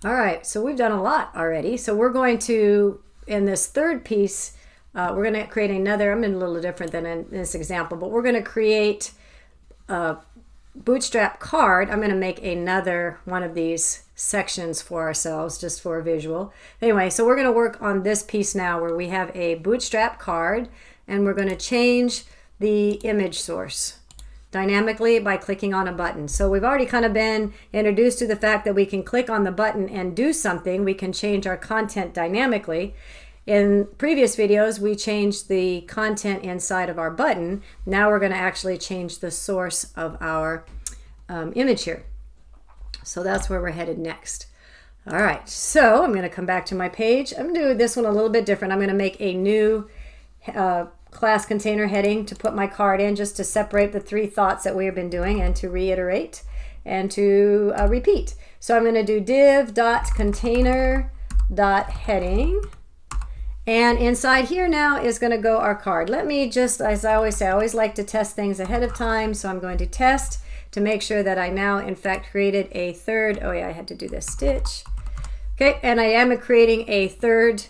All right, so we've done a lot already. So we're going to, in this third piece, we're going to create another, I'm in a little different than in this example, but we're going to create a Bootstrap card. I'm going to make another one of these sections for ourselves just for a visual. Anyway, so we're going to work on this piece now where we have a Bootstrap card and we're going to change the image source dynamically by clicking on a button. So we've already kind of been introduced to the fact that we can click on the button and do something. We can change our content dynamically. In previous videos, we changed the content inside of our button. Now we're going to actually change the source of our image here. So that's where we're headed next. All right, so I'm going to come back to my page. I'm going to do this one a little bit different. I'm going to make a new class container heading to put my card in, just to separate the three thoughts that we have been doing and to reiterate and to repeat. So I'm going to do div.container.heading. And inside here now is going to go our card. Let me just, as I always say, I always like to test things ahead of time. So I'm going to test to make sure that I now in fact created a third, oh yeah, I had to do this stitch. Okay, and I am creating a third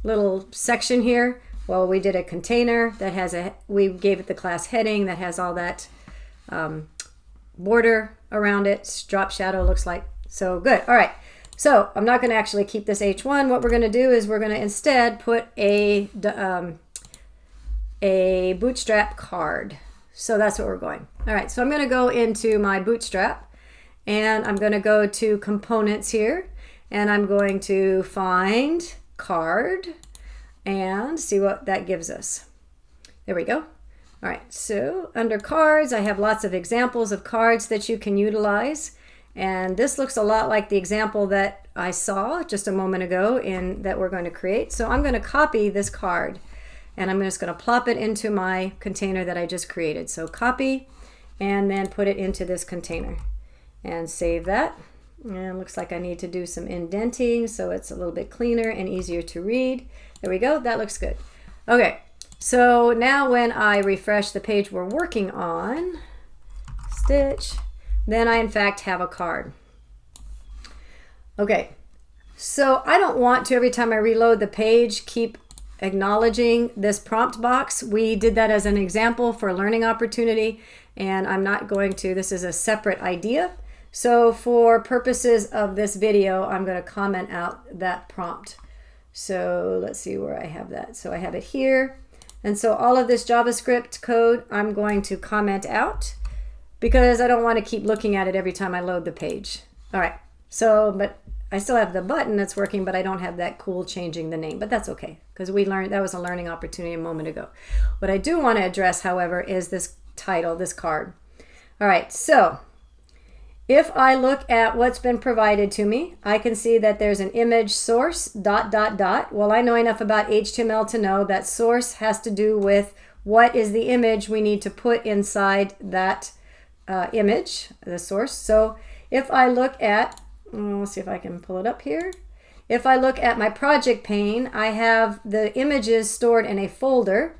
little section here. Well, we did a container that has we gave it the class heading that has all that border around it. Drop shadow looks like. So good. All right. So I'm not going to actually keep this H1. What we're going to do is we're going to instead put a Bootstrap card. So that's what we're going. All right. So I'm going to go into my Bootstrap and I'm going to go to components here and I'm going to find card and see what that gives us. There we go. All right. So under cards, I have lots of examples of cards that you can utilize. And this looks a lot like the example that I saw just a moment ago that we're going to create. So I'm going to copy this card and I'm just going to plop it into my container that I just created. So copy and then put it into this container and save that. And it looks like I need to do some indenting so it's a little bit cleaner and easier to read. There we go. That looks good. Okay. So now when I refresh the page we're working on, stitch, then I in fact have a card. Okay, so I don't want to, every time I reload the page, keep acknowledging this prompt box. We did that as an example for a learning opportunity, and I'm not going to. This is a separate idea. So for purposes of this video, I'm going to comment out that prompt. So let's see where I have that. So I have it here. And so all of this JavaScript code, I'm going to comment out, because I don't want to keep looking at it every time I load the page. All right, so, but I still have the button that's working, but I don't have that cool changing the name, but that's okay, because we learned that was a learning opportunity a moment ago. What I do want to address, however, is this title, this card. All right, so if I look at what's been provided to me, I can see that there's an image source, ... Well, I know enough about HTML to know that source has to do with what is the image we need to put inside that image, the source. So if I look at, let's see if I can pull it up here. If I look at my project pane, I have the images stored in a folder,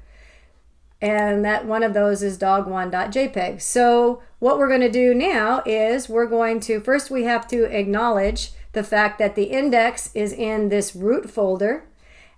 and that one of those is dog1.jpg. So what we're going to do now is we're going to, first we have to acknowledge the fact that the index is in this root folder.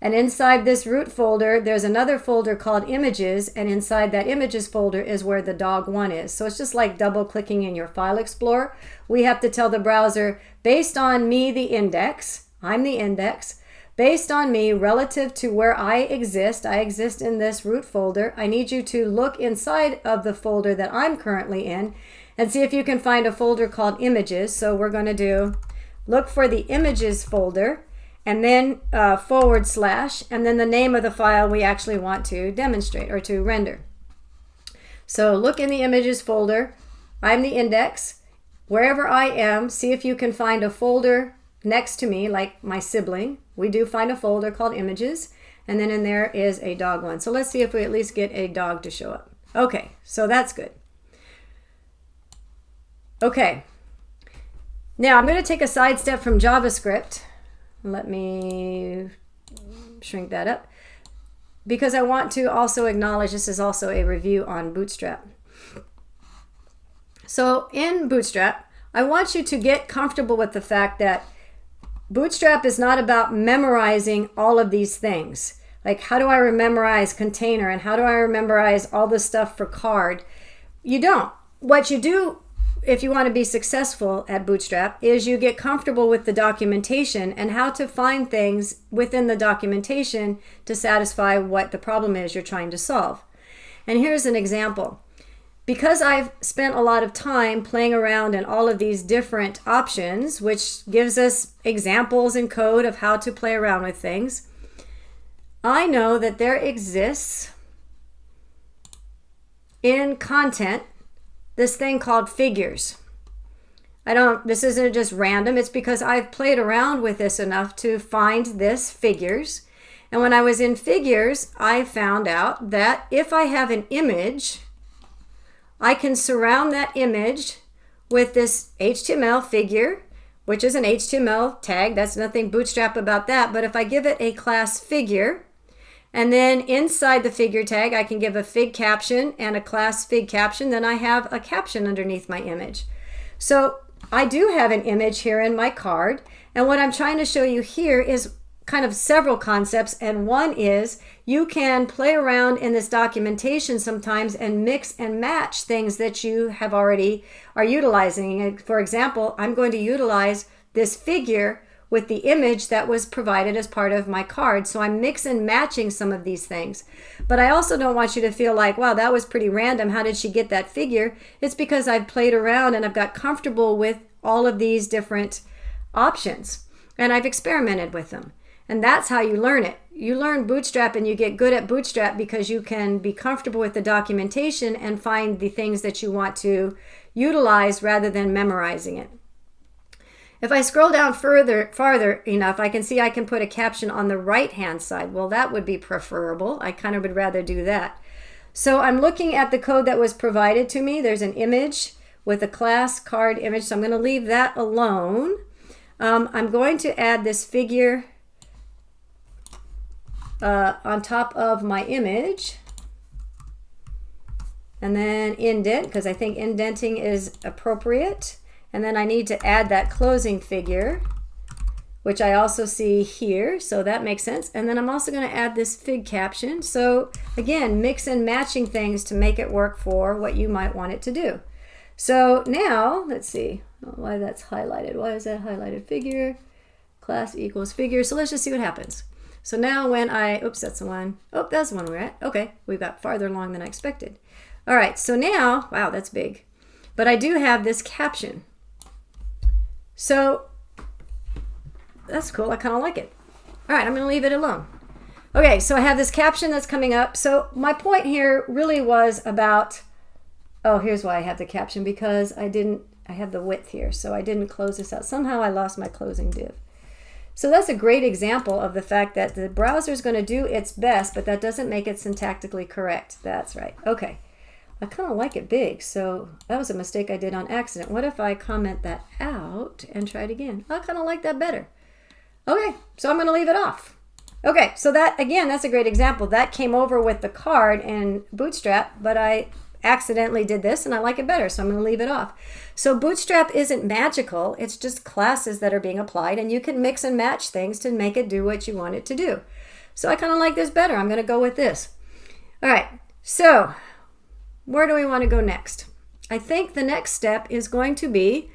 And inside this root folder, there's another folder called images, and inside that images folder is where the dog1 is. So it's just like double clicking in your file explorer. We have to tell the browser, based on me, the index, I'm the index, based on me relative to where I exist in this root folder, I need you to look inside of the folder that I'm currently in and see if you can find a folder called images. So we're going to do, look for the images folder, and then / and then the name of the file we actually want to demonstrate or to render. So look in the images folder. I'm the index. Wherever I am, see if you can find a folder next to me, like my sibling. We do find a folder called images, and then in there is a dog one. So let's see if we at least get a dog to show up. Okay, so that's good. Okay. Now I'm going to take a sidestep from JavaScript. Let me shrink that up because I want to also acknowledge this is also a review on Bootstrap. So in Bootstrap, I want you to get comfortable with the fact that Bootstrap is not about memorizing all of these things. Like, how do I memorize container and how do I memorize all this stuff for card? You don't. What you do if you want to be successful at Bootstrap is you get comfortable with the documentation and how to find things within the documentation to satisfy what the problem is you're trying to solve. And here's an example. Because I've spent a lot of time playing around in all of these different options, which gives us examples in code of how to play around with things, I know that there exists in content this thing called figures. This isn't just random, it's because I've played around with this enough to find this figures. And when I was in figures, I found out that if I have an image, I can surround that image with this HTML figure, which is an HTML tag. That's nothing Bootstrap about that. But if I give it a class figure, and then inside the figure tag, I can give a fig caption and a class fig caption, then I have a caption underneath my image. So I do have an image here in my card. And what I'm trying to show you here is kind of several concepts. And one is you can play around in this documentation sometimes and mix and match things that you have already are utilizing. For example, I'm going to utilize this figure with the image that was provided as part of my card. So I'm mix and matching some of these things. But I also don't want you to feel like, wow, that was pretty random. How did she get that figure? It's because I've played around and I've got comfortable with all of these different options. And I've experimented with them. And that's how you learn it. You learn Bootstrap and you get good at Bootstrap because you can be comfortable with the documentation and find the things that you want utilize rather than memorizing it. If I scroll down farther enough, I can see I can put a caption on the right-hand side. Well, that would be preferable. I kind of would rather do that. So I'm looking at the code that was provided to me. There's an image with a class card image, so I'm going to leave that alone. I'm going to add this figure on top of my image, and then indent, because I think indenting is appropriate. And then I need to add that closing figure, which I also see here, so that makes sense. And then I'm also going to add this fig caption. So again, mix and matching things to make it work for what you might want it to do. So now, let's see why that's highlighted. Why is that highlighted? Figure, class equals figure. So let's just see what happens. So now when oops, that's the one. Oh, that's the one we're at. Okay, we've got farther along than I expected. All right, so now, wow, that's big. But I do have this caption. So that's cool. I kind of like it. All right, I'm going to leave it alone. Okay, so I have this caption that's coming up. So my point here really was about, oh, here's why I have the caption, because I have the width here, so I didn't close this out. Somehow I lost my closing div. So that's a great example of the fact that the browser is going to do its best, but that doesn't make it syntactically correct. That's right. Okay. I kind of like it big, so that was a mistake I did on accident. What if I comment that out and try it again? I kind of like that better. Okay, so I'm going to leave it off. Okay, so that, again, that's a great example. That came over with the card in Bootstrap, but I accidentally did this and I like it better, so I'm going to leave it off. So Bootstrap isn't magical. It's just classes that are being applied, and you can mix and match things to make it do what you want it to do. So I kind of like this better. I'm going to go with this. All right, so where do we want to go next? I think the next step is going to be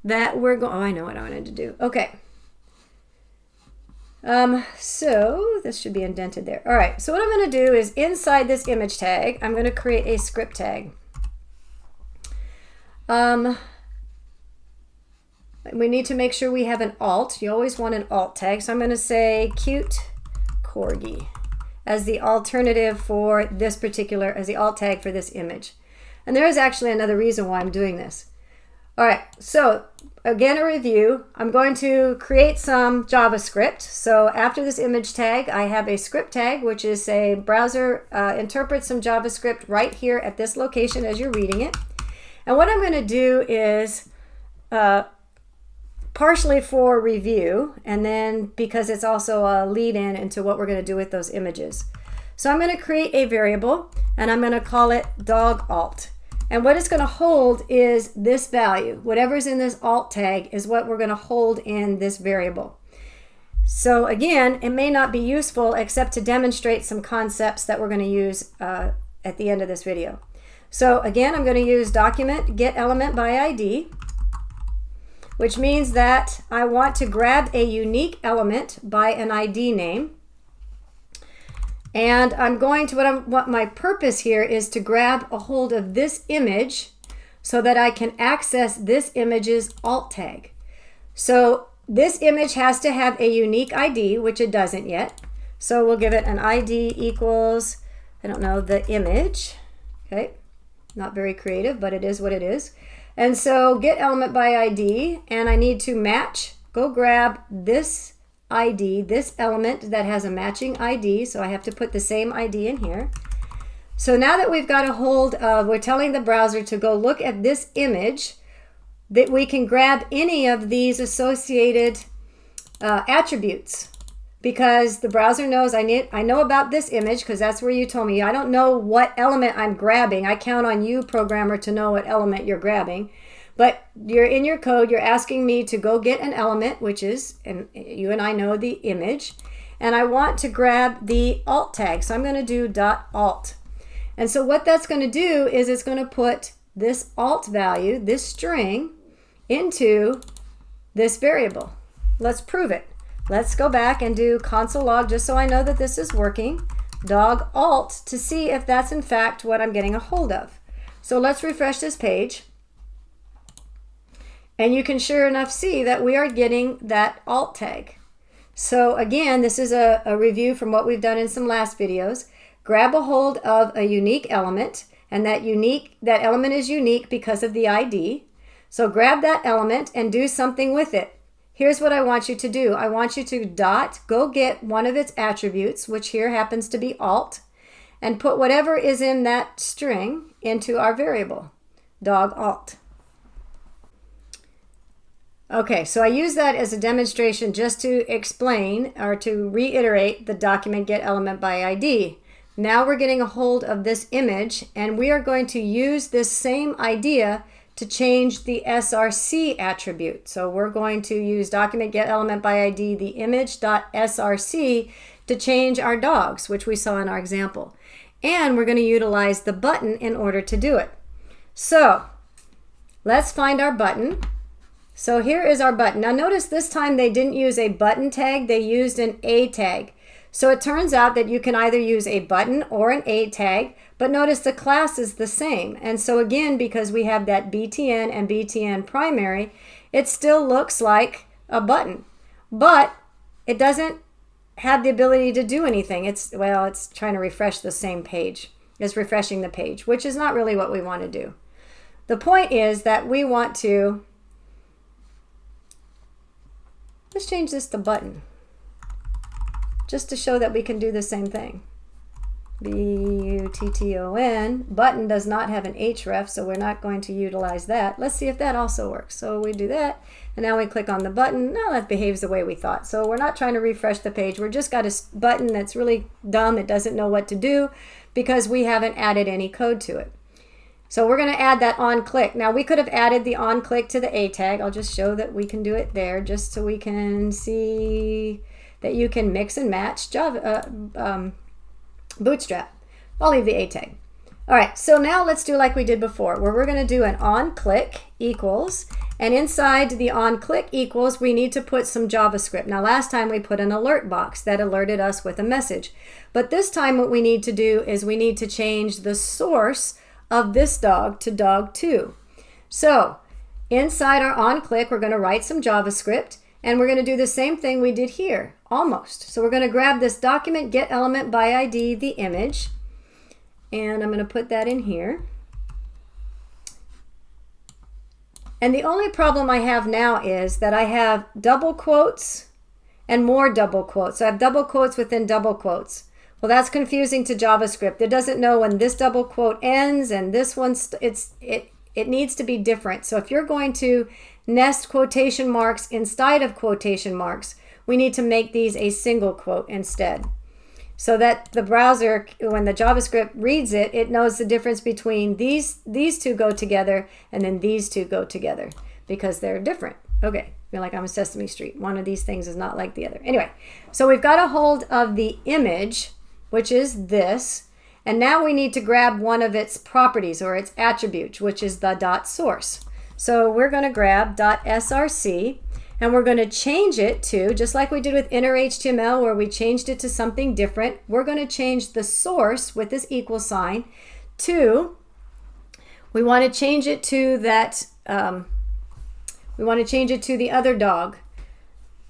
that we're going, oh, I know what I wanted to do. Okay. So this should be indented there. All right, so what I'm going to do is inside this image tag, I'm going to create a script tag. We need to make sure we have an alt. You always want an alt tag. So I'm going to say cute corgi as the alternative for this particular, as the alt tag for this image. And there is actually another reason why I'm doing this. All right, so again, a review. I'm going to create some JavaScript. So after this image tag, I have a script tag, which is a browser interprets some JavaScript right here at this location as you're reading it. And what I'm going to do is partially for review, and then because it's also a lead-in into what we're going to do with those images. So I'm going to create a variable, and I'm going to call it dog alt. And what it's going to hold is this value. Whatever's in this alt tag is what we're going to hold in this variable. So again, it may not be useful except to demonstrate some concepts that we're going to use at the end of this video. So again, I'm going to use document get element by ID, which means that I want to grab a unique element by an ID name. And I'm going to, what my purpose here is to grab a hold of this image so that I can access this image's alt tag. So this image has to have a unique ID, which it doesn't yet. So we'll give it an ID equals, I don't know, the image. Okay, not very creative, but it is what it is. And so get element by ID, and I need to match, go grab this ID, this element that has a matching ID, so I have to put the same ID in here. So now that we've got a hold of, we're telling the browser to go look at this image, that we can grab any of these associated attributes, because the browser knows I know about this image because that's where you told me. I don't know what element I'm grabbing. I count on you, programmer, to know what element you're grabbing. But you're in your code, you're asking me to go get an element, which is, and you and I know, the image, and I want to grab the alt tag. So I'm going to do .alt. And so what that's going to do is it's going to put this alt value, this string, into this variable. Let's prove it. Let's go back and do console log just so I know that this is working. Dog alt to see if that's in fact what I'm getting a hold of. So let's refresh this page. And you can sure enough see that we are getting that alt tag. So again, this is a review from what we've done in some last videos. Grab a hold of a unique element, and that element is unique because of the ID. So grab that element and do something with it. Here's what I want you to do. I want you to go get one of its attributes, which here happens to be alt, and put whatever is in that string into our variable, dog alt. Okay, so I use that as a demonstration just to explain or to reiterate the document get element by ID. Now we're getting a hold of this image, and we are going to use this same idea to change the src attribute. So we're going to use document get element by ID, the image.src, to change our dogs, which we saw in our example. And we're going to utilize the button in order to do it. So let's find our button. So here is our button. Now notice this time they didn't use a button tag, they used an A tag. So it turns out that you can either use a button or an A tag, but notice the class is the same. And so again, because we have that BTN and BTN primary, it still looks like a button, but it doesn't have the ability to do anything. It's trying to refresh the same page. It's refreshing the page, which is not really what we want to do. The point is that we want to, let's change this to button, just to show that we can do the same thing. B-U-T-T-O-N. Button does not have an href, so we're not going to utilize that. Let's see if that also works. So we do that, and now we click on the button. No, that behaves the way we thought. So we're not trying to refresh the page. We're just got a button that's really dumb. It doesn't know what to do because we haven't added any code to it. So we're going to add that on click. Now we could have added the on click to the A tag. I'll just show that we can do it there just so we can see that you can mix and match Bootstrap. I'll leave the A tag. All right, so now let's do like we did before, where we're going to do an on click equals, and inside the on click equals, we need to put some JavaScript. Now last time we put an alert box that alerted us with a message, but this time what we need to do is we need to change the source of this dog to dog2. So inside our on click, we're going to write some JavaScript, and we're going to do the same thing we did here, almost. So we're going to grab this document get element by ID, the image, and I'm going to put that in here. And the only problem I have now is that I have double quotes and more double quotes. So I have double quotes within double quotes. Well, that's confusing to JavaScript. It doesn't know when this double quote ends and this one, it needs to be different. So if you're going to nest quotation marks inside of quotation marks, we need to make these a single quote instead, so that the browser, when the JavaScript reads it, it knows the difference between these two go together and then these two go together because they're different. Okay, feel like I'm on Sesame Street. One of these things is not like the other. Anyway, so we've got a hold of the image, which is this. And now we need to grab one of its properties or its attributes, which is the dot source. So we're going to grab .src and we're going to change it to, just like we did with inner HTML where we changed it to something different, we're going to change the source with this equal sign to, we want to change it to that, we want to change it to the other dog.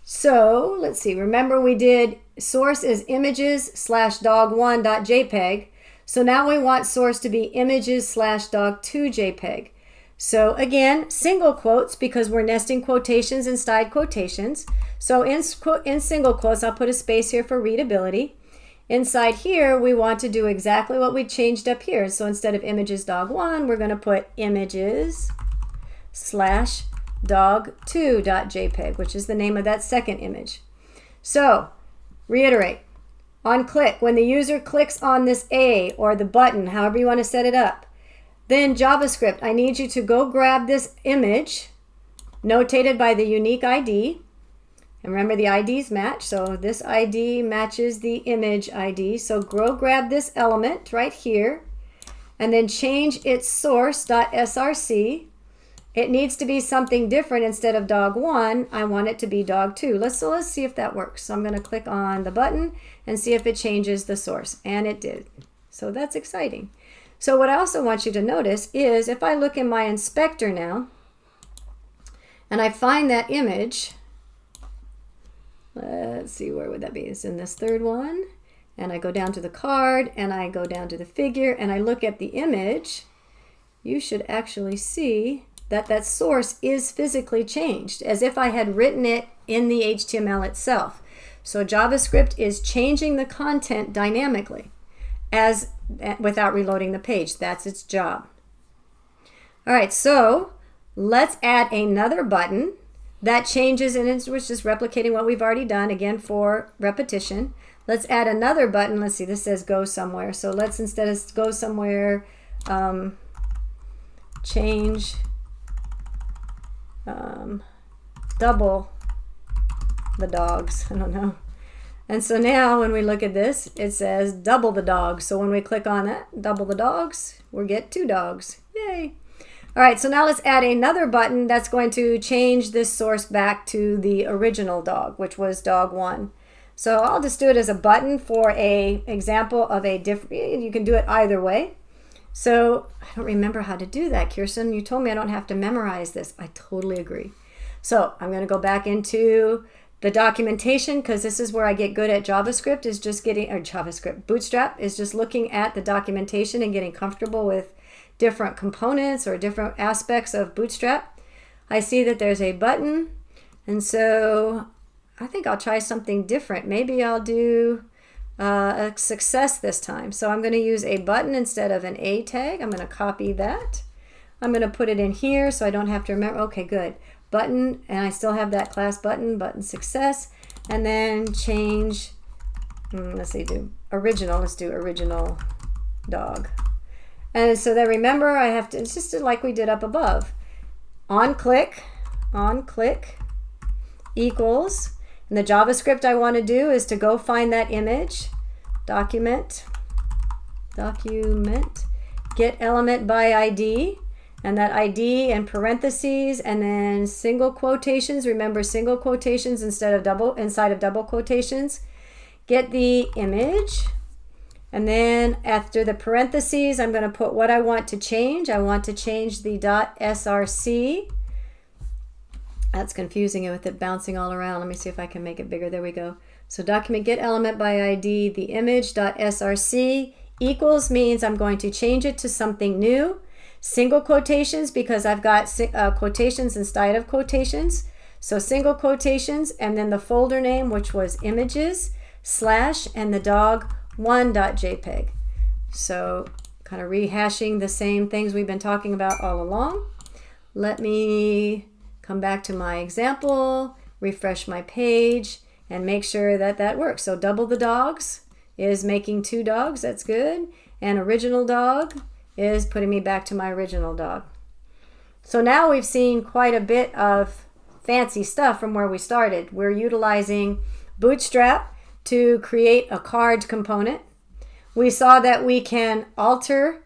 So let's see, remember we did source is images/dog1.jpg. So now we want source to be images/dog2.jpg. So again, single quotes because we're nesting quotations inside quotations. So in single quotes, I'll put a space here for readability. Inside here, we want to do exactly what we changed up here. So instead of images.dog1, we're going to put images/dog2.jpg, which is the name of that second image. So reiterate. On click, when the user clicks on this A or the button, however you want to set it up, then JavaScript, I need you to go grab this image notated by the unique ID. And remember the IDs match, so this ID matches the image ID. So go grab this element right here and then change its source.src. It needs to be something different. Instead of dog1, I want it to be dog2. Let's see if that works. So I'm going to click on the button and see if it changes the source. And it did. So that's exciting. So what I also want you to notice is if I look in my inspector now and I find that image, let's see, where would that be? It's in this third one. And I go down to the card and I go down to the figure and I look at the image, you should actually see that that source is physically changed as if I had written it in the HTML itself. So JavaScript is changing the content dynamically without reloading the page. That's its job. All right, so let's add another button that changes, and it's just replicating what we've already done, again for repetition. Let's add another button. Let's see, this says go somewhere. So let's, instead of go somewhere, change double the dogs. I don't know. And so now when we look at this, it says double the dogs. So when we click on that, double the dogs, we get 2 dogs. Yay. All right, so now let's add another button that's going to change this source back to the original dog, which was dog1. So I'll just do it as a button for a example of a different, you can do it either way. So I don't remember how to do that, Kirsten. You told me I don't have to memorize this. I totally agree. So I'm going to go back into the documentation because this is where I get good at JavaScript, is just getting, or JavaScript, Bootstrap is just looking at the documentation and getting comfortable with different components or different aspects of Bootstrap. I see that there's a button, and so I think I'll try something different. Maybe I'll do a success this time. So I'm going to use a button instead of an A tag. I'm going to copy that. I'm going to put it in here so I don't have to remember. Okay, good. Button, and I still have that class button, button success, and then change, let's see, do original. Let's do original dog. And so then remember, I have to, it's just like we did up above. On click equals, and the JavaScript I want to do is to go find that image, document, get element by ID, and that ID in parentheses, and then single quotations. Remember, single quotations inside of double quotations. Get the image, and then after the parentheses, I'm going to put what I want to change. I want to change the .src. That's confusing with it bouncing all around. Let me see if I can make it bigger. There we go. So document get element by ID, the image .src equals means I'm going to change it to something new. Single quotations because I've got quotations inside of quotations. So single quotations, and then the folder name, which was images / and the dog1.jpg. So kind of rehashing the same things we've been talking about all along. Let me come back to my example, refresh my page, and make sure that that works. So double the dogs is making 2 dogs. That's good. And original dog is putting me back to my original dog. So now we've seen quite a bit of fancy stuff from where we started. We're utilizing Bootstrap to create a card component. We saw that we can alter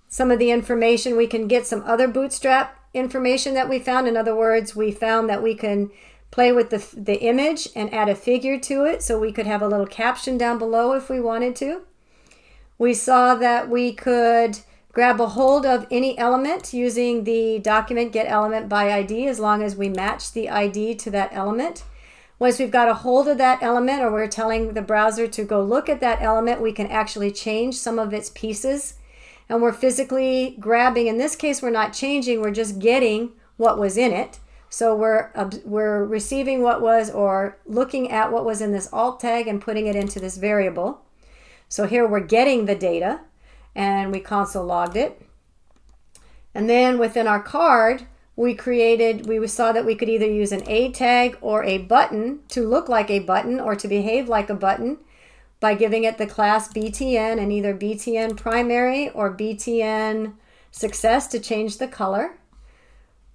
some of the information. We can get some other Bootstrap information that we found. In other words, we found that we can play with the image and add a figure to it, so we could have a little caption down below if we wanted to. We saw that we could grab a hold of any element using the document get element by ID, as long as we match the ID to that element. Once we've got a hold of that element, or we're telling the browser to go look at that element, we can actually change some of its pieces. And we're physically grabbing. In this case, we're not changing, we're just getting what was in it. So we're receiving what was, or looking at what was in this alt tag and putting it into this variable. So here we're getting the data, and we console logged it. And then within our card, we saw that we could either use an A tag or a button to look like a button or to behave like a button by giving it the class BTN, and either BTN primary or BTN success to change the color.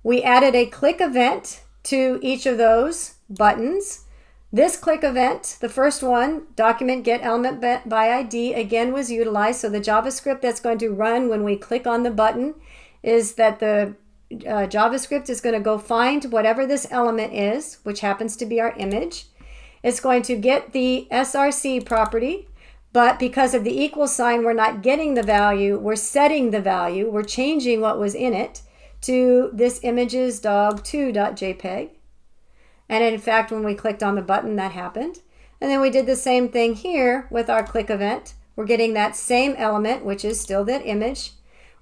We added a click event to each of those buttons. This click event, the first one, document get element by ID, again was utilized. So the JavaScript that's going to run when we click on the button is that the JavaScript is going to go find whatever this element is, which happens to be our image. It's going to get the src property, but because of the equal sign, we're not getting the value, we're setting the value, we're changing what was in it to this images dog2.jpg. And in fact, when we clicked on the button, that happened. And then we did the same thing here with our click event. We're getting that same element, which is still that image.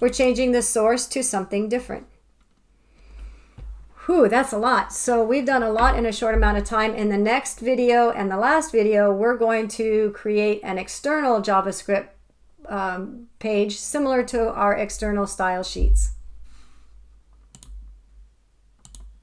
We're changing the source to something different. Whew, that's a lot. So we've done a lot in a short amount of time. In the next video and the last video, we're going to create an external JavaScript page similar to our external style sheets.